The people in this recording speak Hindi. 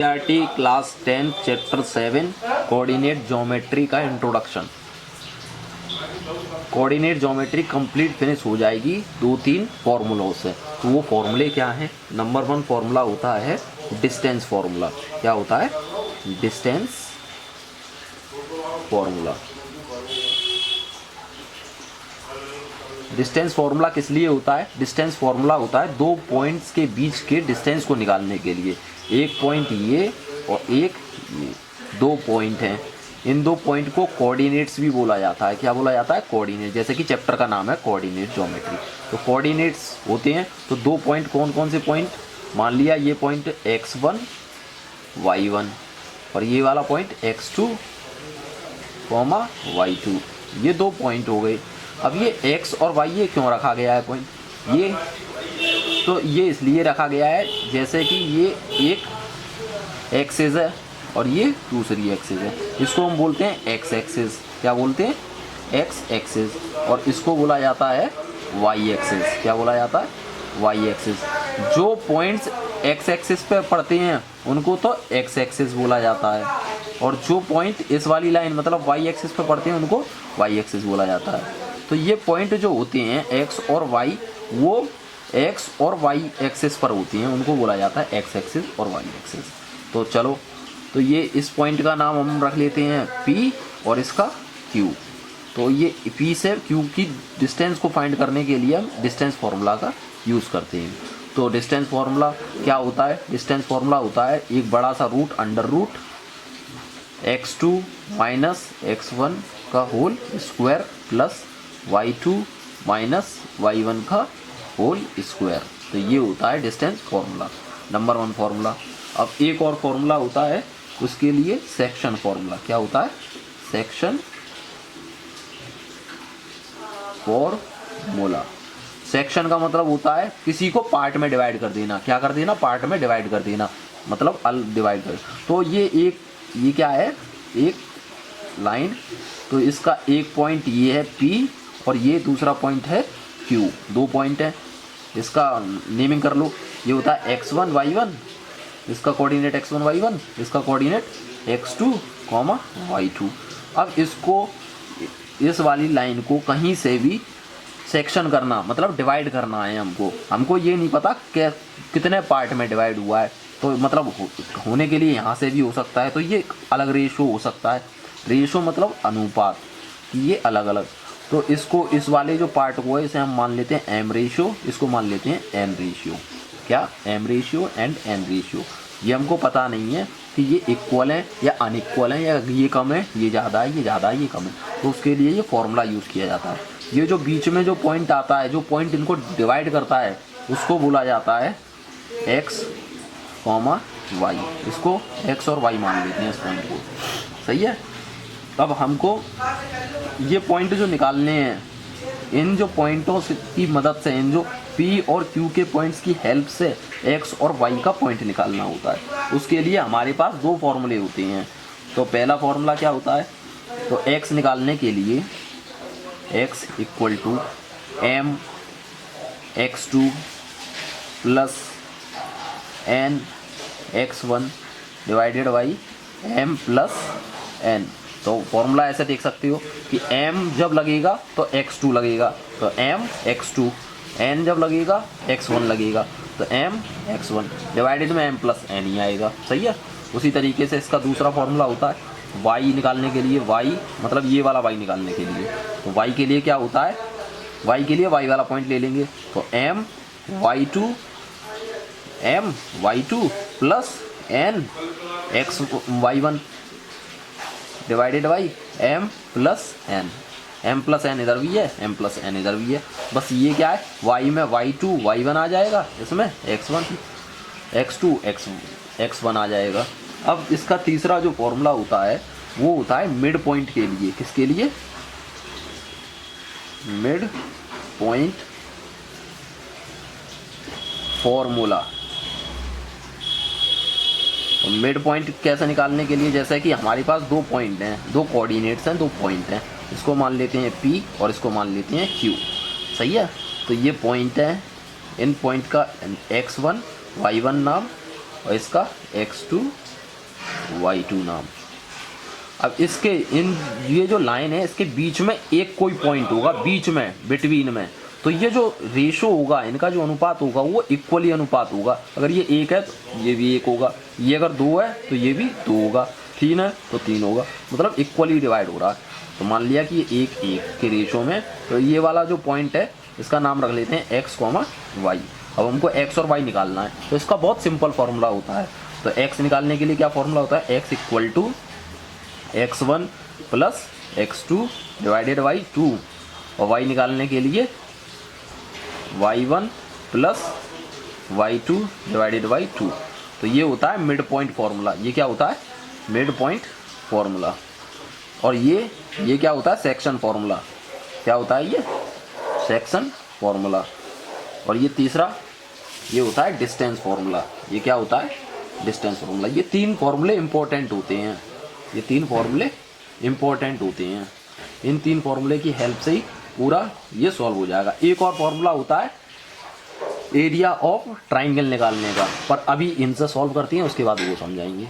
CERT class 10 chapter 7 coordinate geometry का introduction. Coordinate geometry complete finish हो जाएगी 2-3 फॉर्मूलों से। तो वो फॉर्मूले क्या हैं? नंबर 1 फॉर्मूला होता है डिस्टेंस फॉर्मूला। क्या होता है? Distance formula. डिस्टेंस फॉर्मूला किस लिए होता है? डिस्टेंस फॉर्मूला होता है दो पॉइंट्स के बीच के डिस्टेंस को निकालने के लिए। एक पॉइंट ये और एक ये, दो पॉइंट हैं। इन दो पॉइंट को कोऑर्डिनेट्स भी बोला जाता है। क्या बोला जाता है? कोऑर्डिनेट। जैसे कि चैप्टर का नाम है कोऑर्डिनेट ज्योमेट्री। तो कोऑर्डिनेट्स होते हैं तो दो पॉइंट कौन कौन से पॉइंट? मान लिया ये पॉइंट x1 y1 और ये वाला पॉइंट x2 y2। ये दो पॉइंट हो गए। अब ये x और y ये क्यों रखा गया है पॉइंट? ये तो ये इसलिए रखा गया है जैसे कि ये एक एक्सिस है और ये दूसरी एक्सिस है। इसको हम बोलते हैं x एक्सिस। क्या बोलते हैं? x axis. और इसको बोला जाता है y एक्सिस। क्या बोला जाता है? y axis. जो पॉइंट्स x एक्सिस पे पड़ते हैं उनको तो x एक्सिस बोला जाता है और जो पॉइंट इस वाली लाइन मतलब y एक्सिस पे पड़ते हैं उनको y एक्सिस बोला जाता है। तो ये पॉइंट जो होते हैं x और y वो x और y एक्सिस पर होती हैं, उनको बोला जाता है x एक्सिस और y एक्सिस। तो चलो, तो ये इस पॉइंट का नाम हम रख लेते हैं P और इसका Q। तो ये P से Q की डिस्टेंस को फाइंड करने के लिए हम डिस्टेंस फार्मूला का यूज़ करते हैं। तो डिस्टेंस फार्मूला क्या होता है? डिस्टेंस फार्मूला होता है एक बड़ा सा root under root x2 minus x1 का whole square plus y2 minus y1 का होल स्क्वायर। तो ये होता है डिस्टेंस फार्मूला, नंबर 1 फार्मूला। अब एक और फार्मूला होता है उसके लिए सेक्शन फार्मूला। क्या होता है? Section formula. सेक्शन का मतलब होता है किसी को पार्ट में डिवाइड कर देना। क्या कर देना? पार्ट में डिवाइड कर देना, मतलब डिवाइड कर। तो ये क्या है? एक लाइन। तो इसका एक पॉइंट ये है P और ये दूसरा पॉइंट है Q। दो पॉइंट है, इसका नेमिंग कर लो। ये होता है x1 y1, इसका कोऑर्डिनेट x1 y1, इसका कोऑर्डिनेट x2 y2। अब इसको इस वाली लाइन को कहीं से भी सेक्शन करना मतलब डिवाइड करना है हमको ये नहीं पता कि कितने पार्ट में डिवाइड हुआ है। तो मतलब होने के लिए यहाँ से भी हो सकता है, तो ये अलग रेशो हो सकता है। रेशो मतलब अनुपात, ये अलग अलग। तो इसको इस वाले जो पार्ट को है इसे हम मान लेते हैं m रेशियो, इसको मान लेते हैं n रेशियो। क्या? m ratio and n ratio. ये हमको पता नहीं है कि ये इक्वल है या अनइक्वल है, या ये कम है ये ज़्यादा है, ये ज़्यादा है ये कम है। तो उसके लिए ये फॉर्मूला यूज़ किया जाता है। ये जो बीच में जो पॉइंट आता है, जो पॉइंट इनको डिवाइड करता है, उसको बोला जाता है x, y। इसको x और y मान लेते हैं इस पॉइंट को। सही है। अब हमको ये पॉइंट जो निकालने हैं, इन जो पॉइंटों की मदद से, इन जो P और Q के पॉइंट्स की हेल्प से x और y का पॉइंट निकालना होता है। उसके लिए हमारे पास दो फॉर्मूले होते हैं। तो पहला फॉर्मूला क्या होता है? तो x निकालने के लिए x equal to m x2 plus n x1 divided by m plus n। तो फॉर्मूला ऐसे देख सकते हो कि m जब लगेगा तो x2 लगेगा, तो m x2, n जब लगेगा x1 लगेगा, तो m x1 डिवाइडेड में m प्लस n ही आएगा। सही है। उसी तरीके से इसका दूसरा फॉर्मूला होता है y निकालने के लिए। y मतलब ये वाला y निकालने के लिए, तो y के लिए क्या होता है? y के लिए y वाला पॉइंट ले लेंगे, तो m y2 plus n x y1 divided by m plus n इधर भी है, m प्लस n इधर भी है। बस ये क्या है? y में y2 y1 आ जाएगा, इसमें x2 x1 आ जाएगा। अब इसका तीसरा जो फॉर्मूला होता है वो होता है मिड पॉइंट के लिए। किसके लिए? Mid point formula. तो मिड पॉइंट कैसे निकालने के लिए, जैसे कि हमारे पास दो पॉइंट हैं, दो कोऑर्डिनेट्स हैं, दो पॉइंट हैं। इसको मान लेते हैं P और इसको मान लेते हैं Q। सही है। तो ये पॉइंट है, इन पॉइंट का x1 y1 नाम और इसका x2 y2 नाम। अब इसके ये जो लाइन है इसके बीच में एक कोई पॉइंट होगा, बीच में बिटवीन में, तो ये जो रेशो होगा इनका जो अनुपात होगा वो इक्वली अनुपात होगा। अगर ये 1 है तो ये भी 1 होगा, ये अगर 2 है तो ये भी 2 होगा, 3 है तो 3 होगा, मतलब इक्वली डिवाइड हो रहा है। तो मान लिया कि ये 1:1 के रेशो में, तो ये वाला जो पॉइंट है इसका नाम रख लेते हैं x, y। अब हमको x और y निकालना है, तो इसका बहुत सिंपल फॉर्मूला होता है। तो x निकालने के लिए क्या फॉर्मूला होता है, x equal to x1 plus x2 divided by 2, और y निकालने के लिए y1 plus y2 divided by 2। तो ये होता है मिड पॉइंट फॉर्मूला। ये क्या होता है, मिड पॉइंट फॉर्मूला। और ये क्या होता है, सेक्शन फॉर्मूला। क्या होता है ये, सेक्शन फॉर्मूला। और ये तीसरा ये होता है डिस्टेंस फॉर्मूला। ये क्या होता है, डिस्टेंस फॉर्मूला। ये 3 फॉर्मूले इंपॉर्टेंट होते हैं, ये 3 फॉर्मूले इंपॉर्टेंट होते हैं। इन 3 फॉर्मूले की हेल्प से ही पूरा ये सॉल्व हो जाएगा। एक और फॉर्मूला होता है एरिया ऑफ ट्राइंगल निकालने का, पर अभी इनसे सॉल्व करते हैं उसके बाद वो समझाएंगे।